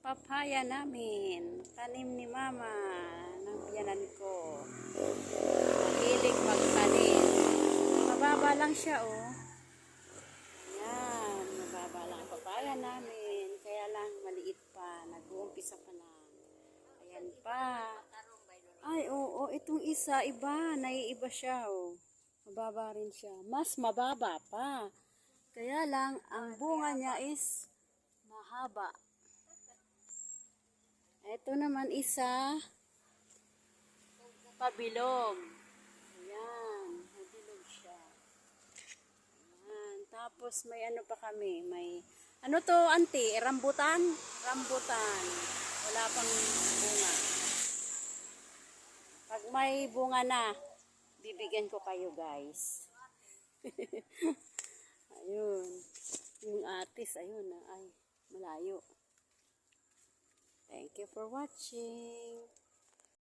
papaya namin. Tanim ni mama ng biyanan ko. Mahilig magtanim. Mababa lang siya, oh. Ayan, mababa lang ang papaya namin. Kaya lang maliit pa. Nag-uumpisa pa lang. Ayan pa. Ay, oo, itong isa, iba. Naiiba siya, oh. Mababa rin siya. Mas mababa pa. Kaya lang, ang bunga niya is mahaba. Ito naman isa, pabilog. Ayan, pabilog siya. Ayan, tapos may ano pa kami, may, ano to, auntie, rambutan? Rambutan. Wala pang bunga. Pag may bunga na, bibigyan ko kayo, guys. Ayun. Yung atis, ayun na, ay, malayo. Thank you for watching.